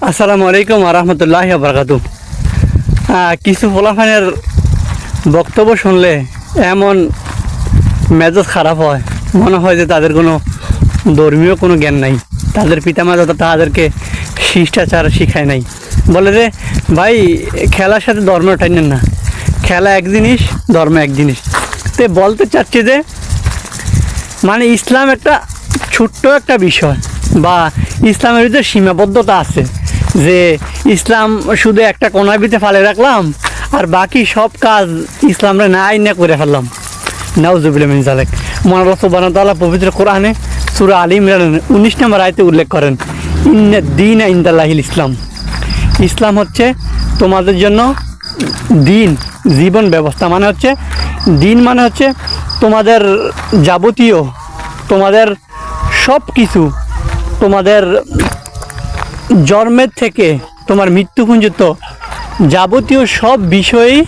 আসসালামু আলাইকুম রহমতুল্লাহি বারাকাতুহু। কিছু ফলাফানের বক্তব্য শুনলে এমন মেজাজ খারাপ হয়, মনে হয় যে তাদের কোনো ধর্মীয় কোনো জ্ঞান নাই, তাদের পিতামাতা তাদেরকে শিষ্টাচার শিখায় নাই। বলে যে ভাই খেলার সাথে ধর্ম টাইনেন না, খেলা এক জিনিস, ধর্ম এক জিনিস। তো বলতে চাচ্ছি যে মানে ইসলাম একটা ছোট্ট একটা বিষয়, বা ইসলামের ভিতরে সীমাবদ্ধতা আছে যে ইসলাম শুধু একটা কোনার ভিতরে ফালে রাখলাম আর বাকি সব কাজ ইসলামরা না আইনা করে ফেললাম। নাউজুবিল্লাহ মিন যালিক। মহান আল্লাহ সুবহানাহু ওয়া তাআলা পবিত্র কোরআনে সূরা আল ইমরান 19 নম্বর আয়াতে উল্লেখ করেন, ইন্না দীনা ইনদাল্লাহিল ইসলাম। ইসলাম হচ্ছে তোমাদের জন্য দিন, জীবন ব্যবস্থা। মানে হচ্ছে দিন মানে হচ্ছে তোমাদের যাবতীয়, তোমাদের সব কিছু, তোমাদের জন্মের থেকে তোমার মৃত্যু পর্যন্ত যাবতীয় সব বিষয়ই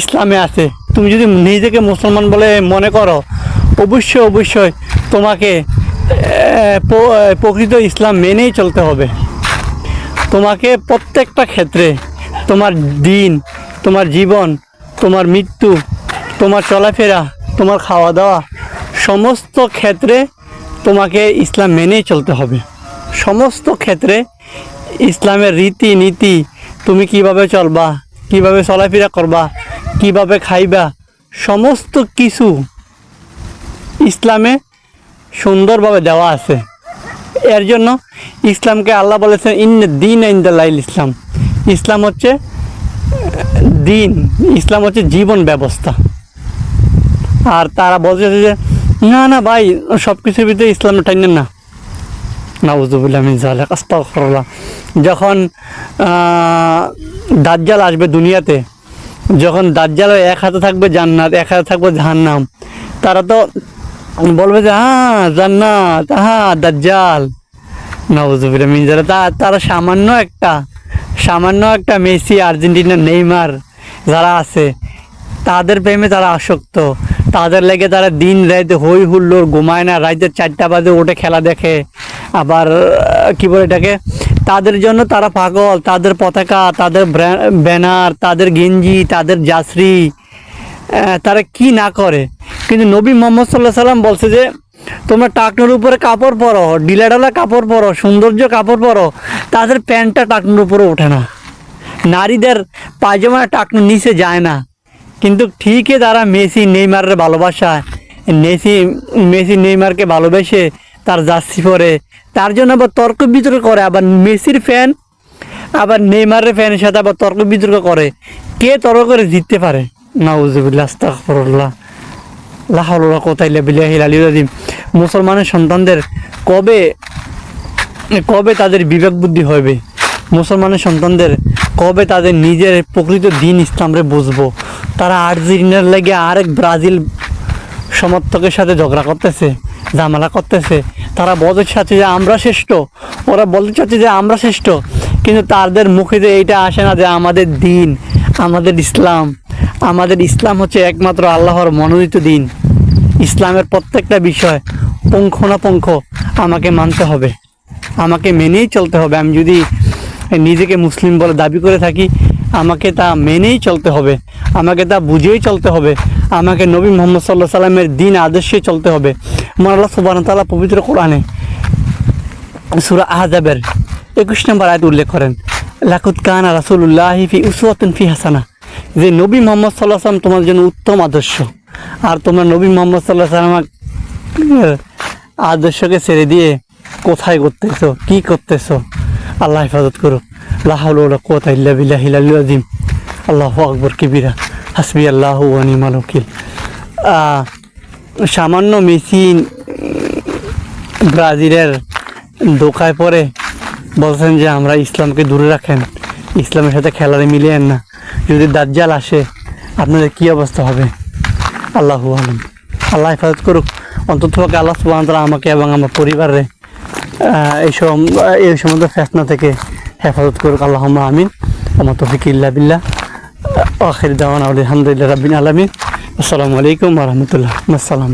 ইসলামে আছে। তুমি যদি নিজেকে মুসলমান বলে মনে করো, অবশ্যই তোমাকে প্রকৃত ইসলাম মেনেই চলতে হবে। তোমাকে প্রত্যেকটা ক্ষেত্রে তোমার দিন, তোমার জীবন, তোমার মৃত্যু, তোমার চলাফেরা, তোমার খাওয়া দাওয়া, সমস্ত ক্ষেত্রে তোমাকে ইসলাম মেনেই চলতে হবে। সমস্ত ক্ষেত্রে ইসলামের রীতি নীতি, তুমি কিভাবে চলবা, কিভাবে চলাফেরা করবা, কিভাবে খাইবা, সমস্ত কিছু ইসলামে সুন্দরভাবে দেওয়া আছে। এর জন্য ইসলামকে আল্লাহ বলেছেন ইন্না দীনা ইনদাল্লাহিল ইসলাম। ইসলাম হচ্ছে দিন, ইসলাম হচ্ছে জীবন ব্যবস্থা। আর তারা বলছে যে না ভাই সব কিছুর ভিতরে ইসলাম টাইনেন না। নাউজুবিল্লাহ মিন যালিক, আস্তাগফিরুল্লাহ। যখন দাজ্জাল আসবে দুনিয়াতে, যখন দাজ্জাল এক হাতে থাকবে জান্নাত, এক হাতে থাকবে জাহান্নাম, তারা তো বলবে যে জান্নাত, দাজ্জাল। নাউজুবিল্লাহ মিন যালিক। তারা সামান্য একটা মেসি, আর্জেন্টিনা, নেইমার যারা আছে তাদের প্রেমে তারা আসক্ত। তাদের লেগে তারা দিন রাতে হই হুল্লোড়, ঘুমায় না, রাতে 4টা বাজে ওঠে খেলা দেখে। আবার কি বলে এটাকে, তাদের জন্য তারা পাগল। তাদের পতাকা, তাদের ব্যানার, তাদের গেঞ্জি, তাদের জাসরি, তারা কি না করে। কিন্তু নবী মুহাম্মদ সাল্লাল্লাহু আলাইহি সাল্লাম বলছে যে তোমরা টাকনুর উপরে কাপড় পরো, ঢিলাঢালা কাপড় পরো, সৌন্দর্য কাপড় পরো, তাদের প্যান্টটা টাকনুর উপরে ওঠে না। নারীদের পায়জামা টাকনুর নিচে যায় না। কিন্তু ঠিকই তারা মেসি নেইমারের ভালোবাসায়, মেসি নেইমারকে ভালোবেসে তার জার্সি পরে, তার জন্য আবার তর্ক বিতর্ক করে। আবার মেসির ফ্যান আবার নেইমারের ফ্যানের সাথে আবার তর্ক বিতর্ক করে, কে তর্ক করে জিততে পারে। নাউজুবিল্লাহ, আস্তাগফিরুল্লাহ, লা হাওলা ওয়ালা কুওয়াতা ইল্লা বিল্লাহিল আলিয়্যিল আযীম। মুসলমানের সন্তানদের কবে তাদের বিবেক বুদ্ধি হবে? মুসলমানের সন্তানদের কবে তাদের নিজের প্রকৃত দিন ইসলামরে বুঝবো? তারা আর্জেন্টিনার লাগে আরেক ব্রাজিল সমর্থকের সাথে ঝগড়া করতেছে, ঝামেলা করতেছে। তারা বলতে চাচ্ছে যে আমরা শ্রেষ্ঠ, ওরা বলতে চাচ্ছে যে আমরা শ্রেষ্ঠ, কিন্তু তাদের মুখে যে এইটা আসে না যে আমাদের দিন, আমাদের ইসলাম হচ্ছে একমাত্র আল্লাহর মনোনীত দিন। ইসলামের প্রত্যেকটা বিষয় পুঙ্খানুপুঙ্খ আমাকে মানতে হবে, আমাকে মেনেই চলতে হবে। আমি যদি নিজেকে মুসলিম বলে দাবি করে থাকি, আমাকে তা মেনেই চলতে হবে, আমাকে তা বুঝেই চলতে হবে, আমাকে নবী মুহাম্মদ সাল্লাল্লাহু আলাইহি সাল্লামের দিন আদর্শে চলতে হবে। মহান আল্লাহ সুবহানাহু ওয়া তাআলা পবিত্র কোরআনে সূরা আহজাবের 21 নম্বর আয়াতে উল্লেখ করেন, লাকাদ কানা রাসূলুল্লাহি ফি উসওয়াতিন ফি হাসানা। যে নবী মুহাম্মদ সাল্লাল্লাহু আলাইহি সাল্লাম তোমার জন্য উত্তম আদর্শ। আর তোমরা নবী মুহাম্মদ সাল্লাল্লাহু আলাইহি সাল্লামের আদর্শকে ছেড়ে দিয়ে কোথায় করতেছো, কি করতেছো? আল্লাহ হেফাজত করো। লা হাওলা ওয়ালা কুওয়াতা ইল্লা বিল্লাহিল আলিয়্যিল আযীম। আল্লাহু আকবার কিবিরা, হাসবিয়াল্লাহু ওয়া নি'মাল ওয়াকিল। সামান্য মেসি ব্রাজিলের ধোকায় পড়ে বলছেন যে আমরা ইসলামকে দূরে রাখেন, ইসলামের সাথে খেলারে মিলিয়েন না। যদি দাজ্জাল আসে আপনাদের কি অবস্থা হবে? আল্লাহু আলাম। আল্লাহ হেফাজত করুক। অন্তত আল্লাহ সুবহানাহু ওয়া তাআলা আমাকে এবং আমার পরিবারে এই সমস্ত ফেতনা থেকে হেফাজত করুক। আল্লাহুম্মা আমিন। আমার তৌফিক ইল্লা বিল্লাহ। আখির দাওয়ানা আলহামদুলিল্লাহি রাব্বিল আলামিন। আসসালামু আলাইকুম ওয়া রাহমাতুল্লাহ। আসসালাম।